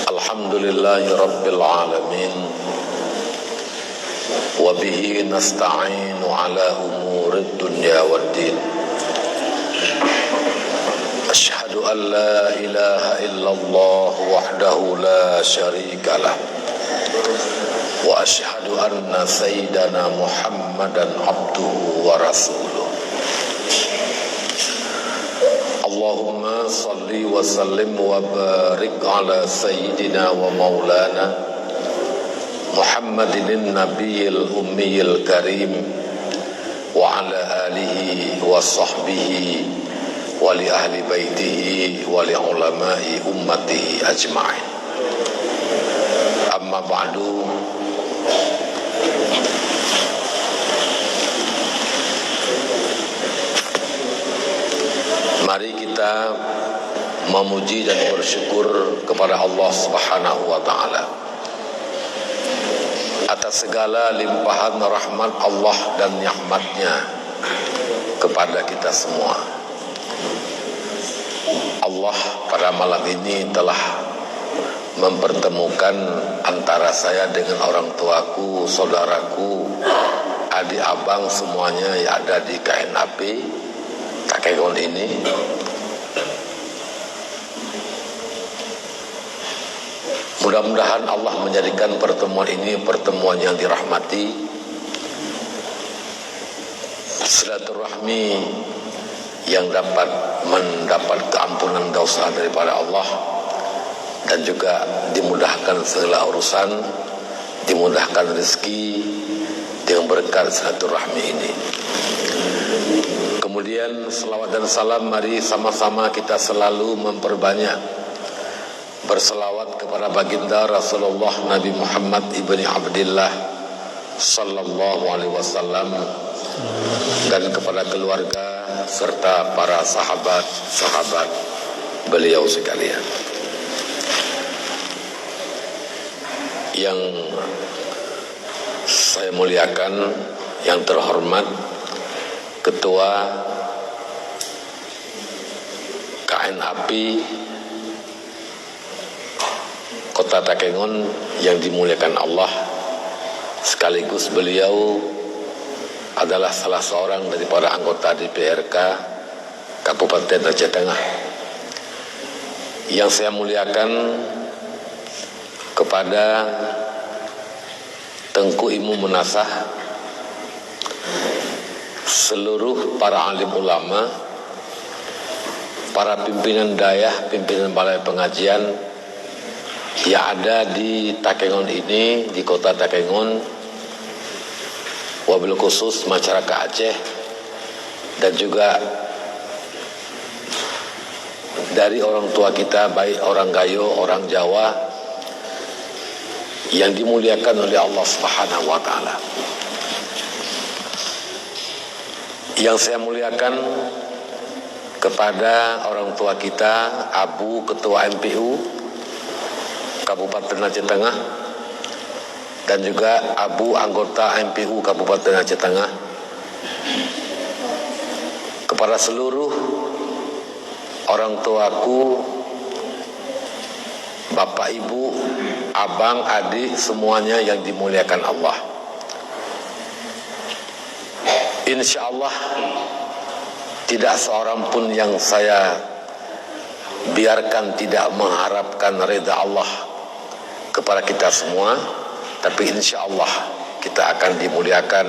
Alhamdulillahi Rabbil Alamin. Wabihi nasta'inu ala umurid dunya waddin. Ashhadu an la ilaha illallah wahdahu la syarika lah. Wa ashhadu anna sayyidana Muhammadan abduhu wa rasuluh. Allahumma salli wa sallim wa barik ala sayyidina wa maulana Muhammadin nabiyil ummiyil karim wa ala alihi wa sahbihi wa li ahli baitihi wa li ulama'i ummatihi ajma'in. Amma ba'du. Mari kita memuji dan bersyukur kepada Allah Subhanahu wa taala atas segala limpahan rahmat Allah dan nikmatnya kepada kita semua. Allah pada malam ini telah mempertemukan antara saya dengan orang tuaku, saudaraku, adik abang semuanya yang ada di KNAP Takengon ini. Mudah-mudahan Allah menjadikan pertemuan ini pertemuan yang dirahmati, silaturahmi yang dapat mendapat keampunan dosa daripada Allah, dan juga dimudahkan segala urusan, dimudahkan rezeki dengan berkat silaturahmi ini. Kemudian selawat dan salam, mari sama-sama kita selalu memperbanyak berselawat kepada baginda Rasulullah Nabi Muhammad ibni Abdillah sallallahu alaihi wasallam, dan kepada keluarga serta para sahabat-sahabat beliau sekalian. Yang saya muliakan, yang terhormat Ketua KNAP Kota Takengon yang dimuliakan Allah, sekaligus beliau adalah salah seorang daripada anggota DPRK Kabupaten Aceh Tengah. Yang saya muliakan kepada Tengku Imu Menasah, seluruh para alim ulama, para pimpinan dayah, pimpinan balai pengajian yang ada di Takengon ini, di kota Takengon, wabil khusus masyarakat Aceh, dan juga dari orang tua kita, baik orang Gayo, orang Jawa, yang dimuliakan oleh Allah Subhanahu wa taala. Yang saya muliakan kepada orang tua kita, Abu Ketua MPU Kabupaten Aceh Tengah, dan juga Abu anggota MPU Kabupaten Aceh Tengah, kepada seluruh orang tuaku, bapak ibu, abang, adik, semuanya yang dimuliakan Allah. Insya Allah tidak seorang pun yang saya biarkan tidak mengharapkan reda Allah kepada kita semua, tapi insya Allah kita akan dimuliakan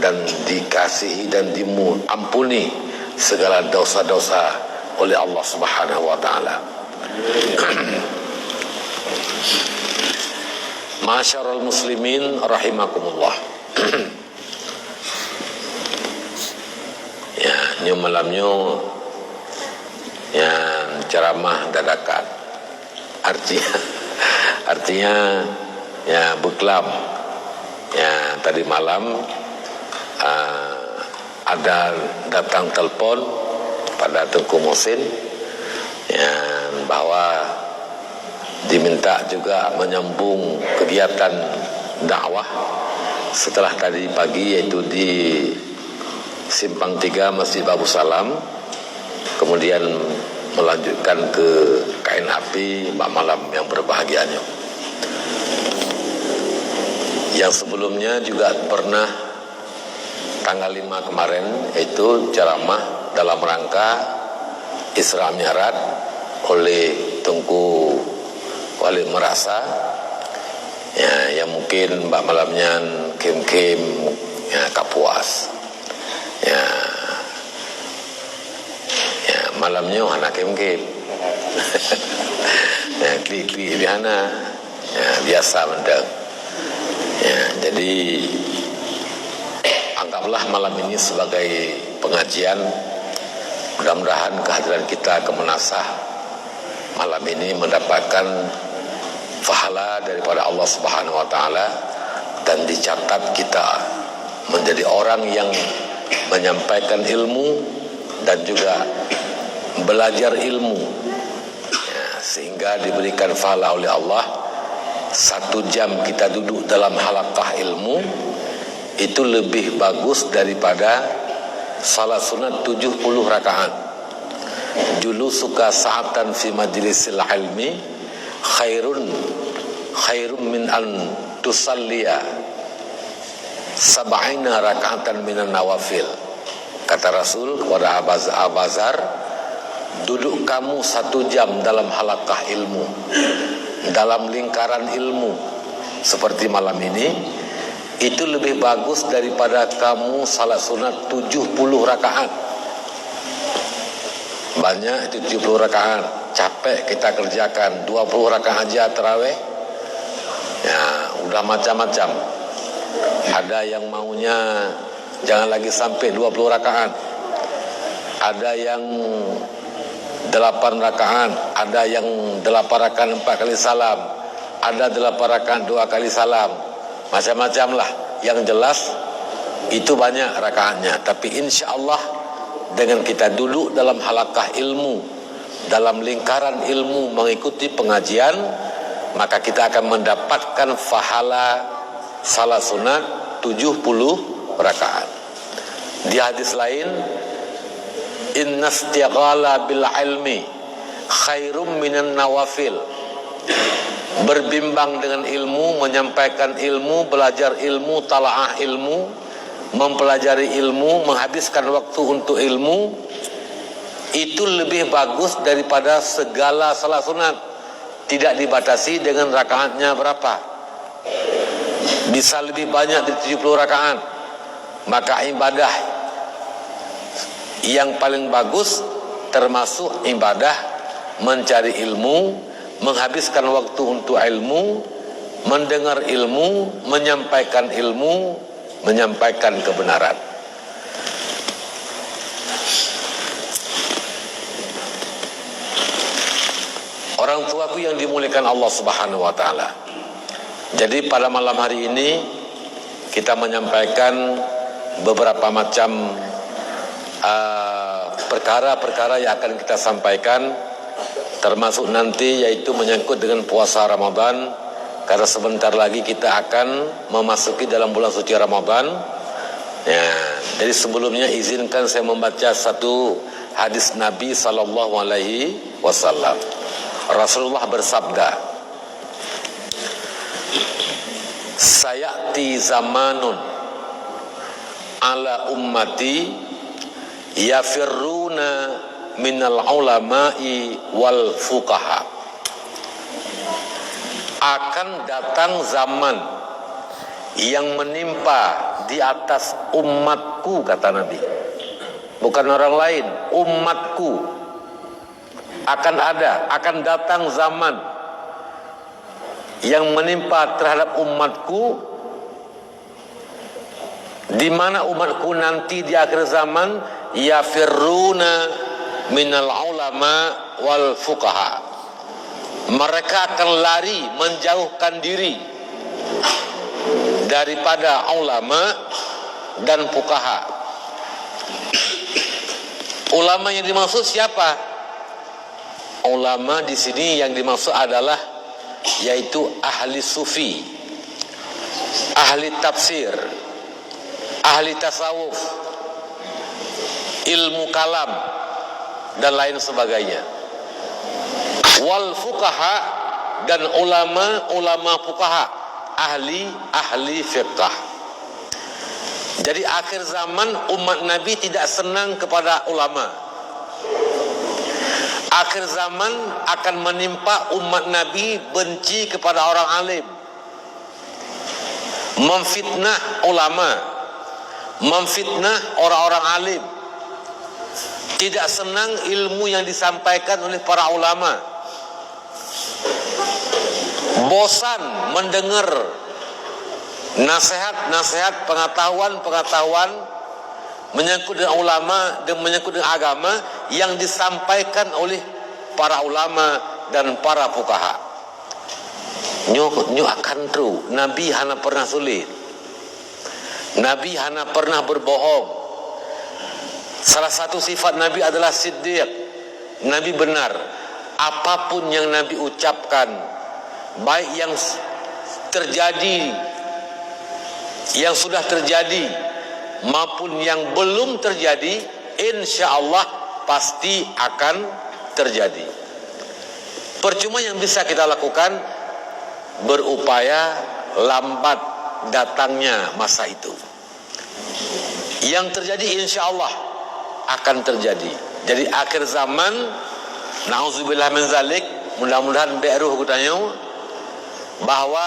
dan dikasihi dan diampuni segala dosa-dosa oleh Allah Subhanahu wa taala. Masyarul muslimin rahimakumullah. Ya, nyu malamnya yang ceramah dadakan. Artinya ya beklam. Ya, tadi malam ada datang telepon pada Tengku Muhsin ya, bahwa diminta juga menyambung kegiatan dakwah setelah tadi pagi, yaitu di Simpang 3 Masjid Abu Salam, kemudian melanjutkan ke kain api malam yang berbahagianya. Yang sebelumnya juga pernah tanggal 5 kemarin itu ceramah dalam rangka Isra Mi'raj oleh Tengku Wali Merasa, ya, yang mungkin mbak malamnya kim ya, Kapuas, ya malamnya anak kim ya, klik dihana ya, biasa mendeng ya. Jadi anggaplah malam ini sebagai pengajian. Mudah-mudahan kehadiran kita ke Menasah malam ini mendapatkan pahala daripada Allah Subhanahu wa taala, dan dicatat kita menjadi orang yang menyampaikan ilmu dan juga belajar ilmu ya, sehingga diberikan pahala oleh Allah. 1 jam kita duduk dalam halaqah ilmu itu lebih bagus daripada salat sunat 70 rakaat. Julusuka sa'atan fi majlisil ilmi khairun min an tusalliya sab'ina raka'atan minan nawafil. Kata Rasul kepada Abazar, duduk kamu 1 jam dalam halaqah ilmu, dalam lingkaran ilmu seperti malam ini, itu lebih bagus daripada kamu salat sunat 70 rakaat. Banyak itu 70 rakaat, capek kita kerjakan. 20 rakaat aja tarawih ya udah macam-macam. Ada yang maunya jangan lagi sampai 20 rakaat, ada yang 8 rakaat, ada yang 8 rakaat 4 kali salam, ada 8 rakaat 2 kali salam, macam-macam lah. Yang jelas itu banyak rakaatnya. Tapi insya Allah dengan kita duduk dalam halaqah ilmu, dalam lingkaran ilmu, mengikuti pengajian, maka kita akan mendapatkan pahala salat sunat 70 rakaat. Di hadis lain, innastighala bil ilmi khairum minan nawafil. Berbimbang dengan ilmu, menyampaikan ilmu, belajar ilmu, talaah ilmu, mempelajari ilmu, menghabiskan waktu untuk ilmu, itu lebih bagus daripada segala salat sunat. Tidak dibatasi dengan rakaatnya berapa, bisa lebih banyak dari 70 rakaat. Maka ibadah yang paling bagus termasuk ibadah mencari ilmu, menghabiskan waktu untuk ilmu, mendengar ilmu, menyampaikan ilmu, menyampaikan kebenaran. Orang tuaku yang dimuliakan Allah Subhanahu wa taala. Jadi pada malam hari ini kita menyampaikan beberapa macam perkara-perkara yang akan kita sampaikan, termasuk nanti yaitu menyangkut dengan puasa Ramadan, karena sebentar lagi kita akan memasuki dalam bulan suci Ramadan ya. Jadi sebelumnya izinkan saya membaca satu hadis Nabi sallallahu alaihi wasallam. Rasulullah bersabda, sayati zamanun ala ummati yafirruna minal ulama'i wal fuqaha. Akan datang zaman yang menimpa di atas umatku, kata Nabi, bukan orang lain, umatku. Akan datang zaman yang menimpa terhadap umatku, di mana umatku nanti di akhir zaman yafirruna minal ulama wal fuqaha. Mereka akan lari, menjauhkan diri daripada ulama dan fuqaha. Ulama yang dimaksud siapa? Ulama di sini yang dimaksud adalah yaitu ahli sufi, ahli tafsir, ahli tasawuf, ilmu kalam dan lain sebagainya. wal fuqaha, dan ulama fuqaha, ahli fiqh. Jadi akhir zaman umat Nabi tidak senang kepada ulama. Akhir zaman akan menimpa umat Nabi benci kepada orang alim, memfitnah ulama, memfitnah orang-orang alim, tidak senang ilmu yang disampaikan oleh para ulama, bosan mendengar nasihat-nasihat, pengetahuan menyangkut dengan ulama dan menyangkut dengan agama yang disampaikan oleh para ulama dan para fuqaha. Nyu akan true. Nabi hana pernah sulit. Nabi hana pernah berbohong. Salah satu sifat Nabi adalah siddiq. Nabi benar. Apapun yang Nabi ucapkan, baik yang terjadi, yang sudah terjadi, maupun yang belum terjadi, insya Allah pasti akan terjadi. Percuma yang bisa kita lakukan berupaya lambat datangnya masa itu. Yang terjadi insya Allah akan terjadi. Jadi akhir zaman, na'udzubillah min zalik, mudah-mudahan be'ruh kutanya, bahwa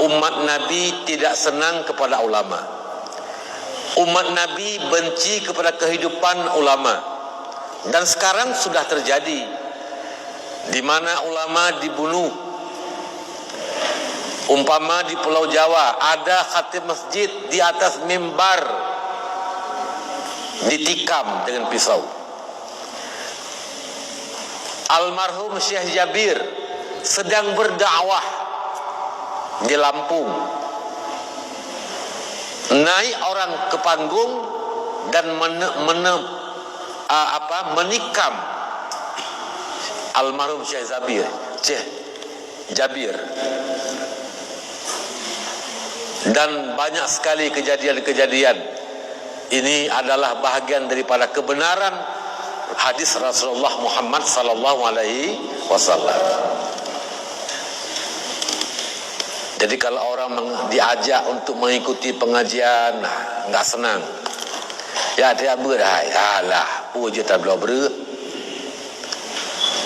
umat Nabi tidak senang kepada ulama. Umat Nabi benci kepada kehidupan ulama. Dan sekarang sudah terjadi, di mana ulama dibunuh. Umpama di Pulau Jawa ada khatib masjid di atas mimbar ditikam dengan pisau. Almarhum Syekh Jabir sedang berdakwah di Lampung, naik orang ke panggung dan menikam almarhum Syekh Jabir. Dan banyak sekali kejadian-kejadian. Ini adalah bahagian daripada kebenaran hadis Rasulullah Muhammad sallallahu alaihi wasallam. Jadi kalau orang diajak untuk mengikuti pengajian, enggak senang. Ya dia berai, alah, puji tak belum.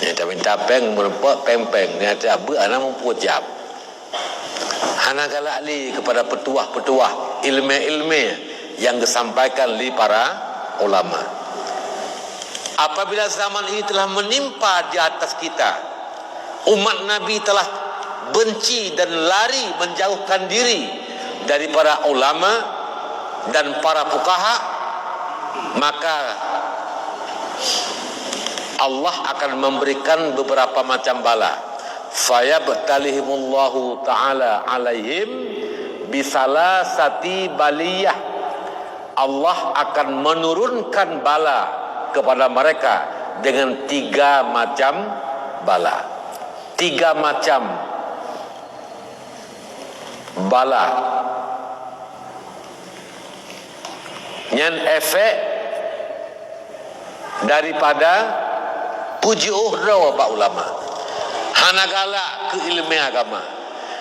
Ni tak minta peng merempak peng-peng, ni ada ana mempujab. Hana galak li kepada petuah-petuah ilmu-ilmu yang disampaikan oleh para ulama. Apabila zaman ini telah menimpa di atas kita, umat Nabi telah benci dan lari menjauhkan diri dari para ulama dan para fuqaha, maka Allah akan memberikan beberapa macam bala. Fayabtalihimullahu ta'ala alaihim bisalasati baliyah. Allah akan menurunkan bala kepada mereka dengan 3 macam bala. 3 macam bala. Yang efek daripada puji uhra Pak ulama. Hanagala ke ilmu agama,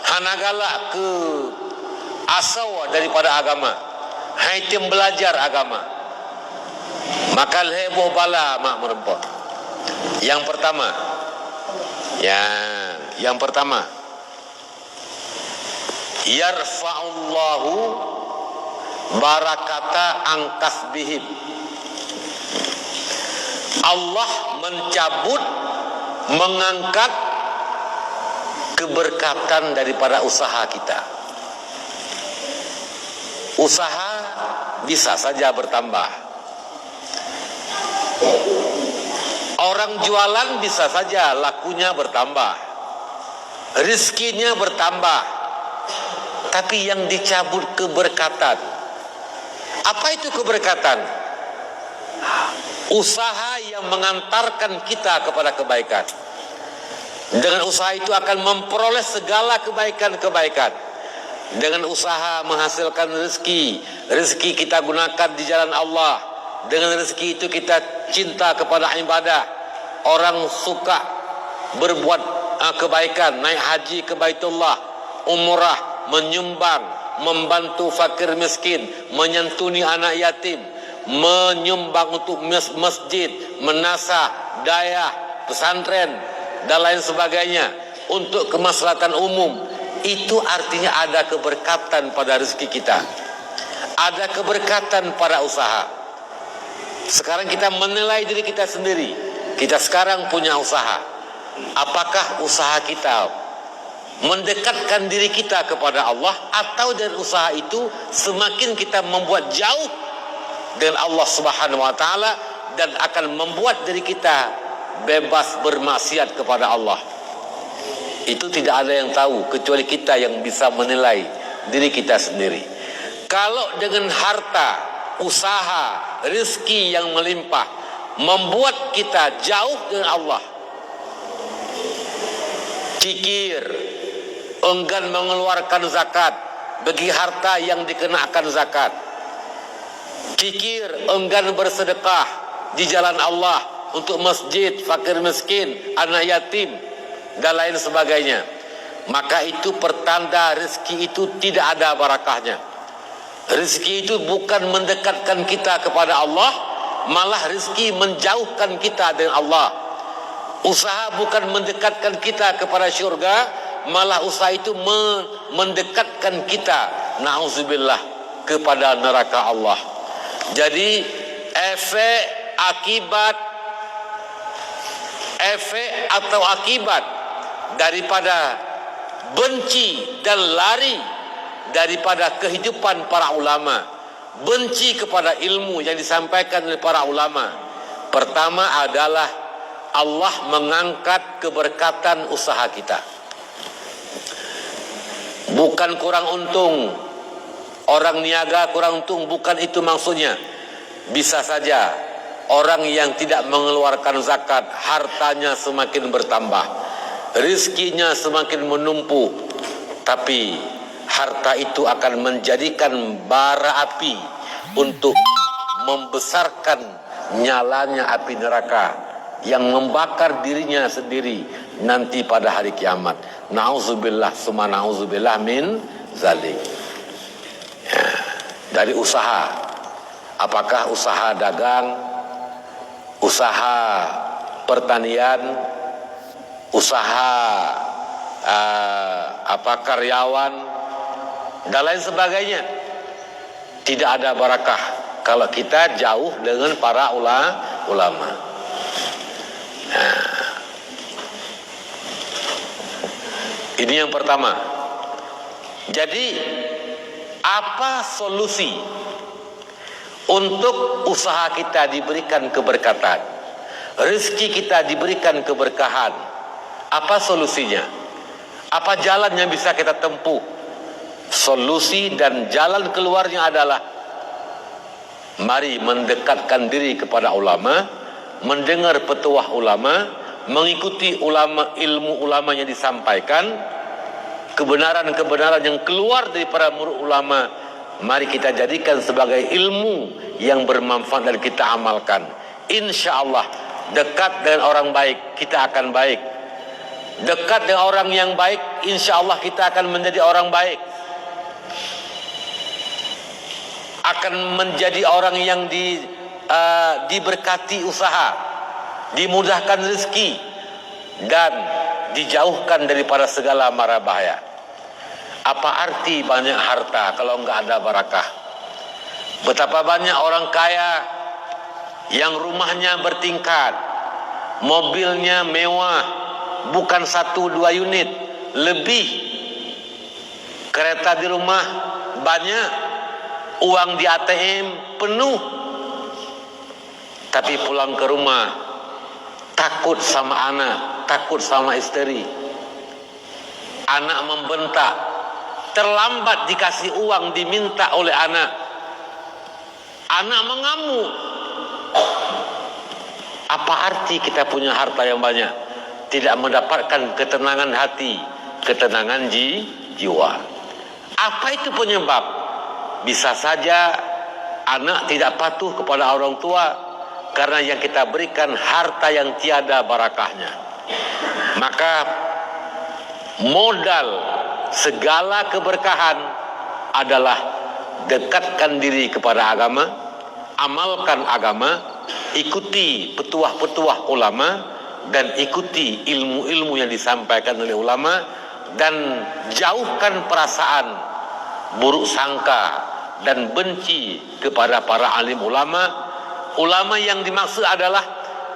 hanagala ke asal daripada agama, haitim belajar agama, maka heboh bala mak merempok. Yang pertama, yarfa'ullahu barakata angkasbihim. Allah mencabut, mengangkat keberkatan daripada usaha kita. Usaha bisa saja bertambah. Orang jualan bisa saja lakunya bertambah, rezekinya bertambah. Tapi yang dicabut keberkatan. Apa itu keberkatan? Usaha yang mengantarkan kita kepada kebaikan. Dengan usaha itu akan memperoleh segala kebaikan-kebaikan. Dengan usaha menghasilkan rezeki, rezeki kita gunakan di jalan Allah. Dengan rezeki itu kita cinta kepada ibadah. Orang suka berbuat kebaikan, naik haji ke Baitullah, umrah, menyumbang, membantu fakir miskin, menyantuni anak yatim, menyumbang untuk masjid, menasah, dayah, pesantren dan lain sebagainya untuk kemaslahatan umum. Itu artinya ada keberkatan pada rezeki kita, ada keberkatan pada usaha. Sekarang kita menilai diri kita sendiri. Kita sekarang punya usaha. Apakah usaha kita mendekatkan diri kita kepada Allah, atau dari usaha itu semakin kita membuat jauh dengan Allah Subhanahu wa taala dan akan membuat diri kita bebas bermaksiat kepada Allah? Itu tidak ada yang tahu kecuali kita yang bisa menilai diri kita sendiri. Kalau dengan harta, usaha, rezeki yang melimpah membuat kita jauh dengan Allah, kikir, enggan mengeluarkan zakat bagi harta yang dikenakan zakat, kikir, enggan bersedekah di jalan Allah untuk masjid, fakir miskin, anak yatim dan lain sebagainya, maka itu pertanda rezeki itu tidak ada barakahnya. Rezeki itu bukan mendekatkan kita kepada Allah, malah rezeki menjauhkan kita dengan Allah. Usaha bukan mendekatkan kita kepada syurga, malah usaha itu mendekatkan kita, na'udzubillah, kepada neraka Allah. Jadi efek atau akibat daripada benci dan lari daripada kehidupan para ulama, benci kepada ilmu yang disampaikan oleh para ulama, pertama adalah Allah mengangkat keberkatan usaha kita. Bukan kurang untung, orang niaga kurang untung, bukan itu maksudnya. Bisa saja orang yang tidak mengeluarkan zakat hartanya semakin bertambah, rizkinya semakin menumpuk, tapi harta itu akan menjadikan bara api untuk membesarkan nyalanya api neraka yang membakar dirinya sendiri nanti pada hari kiamat. Na'udzubillah summa na'udzubillah min zalik. Ya, dari usaha, apakah usaha dagang, usaha pertanian, usaha karyawan dan lain sebagainya, tidak ada barakah kalau kita jauh dengan para ulama. Nah, ini yang pertama. Jadi apa solusi untuk usaha kita diberikan keberkatan, rezeki kita diberikan keberkahan? Apa solusinya? Apa jalan yang bisa kita tempuh? Solusi dan jalan keluarnya adalah mari mendekatkan diri kepada ulama, mendengar petuah ulama, mengikuti ilmu ulama yang disampaikan, kebenaran-kebenaran yang keluar dari para murid ulama, mari kita jadikan sebagai ilmu yang bermanfaat dan kita amalkan. Insya Allah dekat dengan orang baik, kita akan baik. Dekat dengan orang yang baik, insya Allah kita akan menjadi orang baik. Akan menjadi orang yang diberkati usaha, dimudahkan rezeki, dan dijauhkan daripada segala mara bahaya. Apa arti banyak harta kalau enggak ada barakah? Betapa banyak orang kaya yang rumahnya bertingkat, mobilnya mewah, bukan 1-2 unit, lebih. Kereta di rumah banyak, uang di ATM penuh, tapi pulang ke rumah takut sama anak, takut sama istri. Anak membentak, terlambat dikasih uang diminta oleh anak. Anak mengamuk. Apa arti kita punya harta yang banyak? Tidak mendapatkan ketenangan hati, ketenangan jiwa. Apa itu penyebab? Bisa saja anak tidak patuh kepada orang tua karena yang kita berikan harta yang tiada barakahnya. Maka modal segala keberkahan adalah dekatkan diri kepada agama, amalkan agama, ikuti petuah-petuah ulama, dan ikuti ilmu-ilmu yang disampaikan oleh ulama, dan jauhkan perasaan buruk sangka dan benci kepada para alim ulama. Ulama yang dimaksud adalah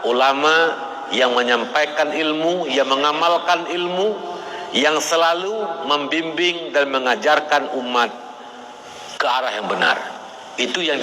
ulama yang menyampaikan ilmu, yang mengamalkan ilmu, yang selalu membimbing dan mengajarkan umat ke arah yang benar. Itu yang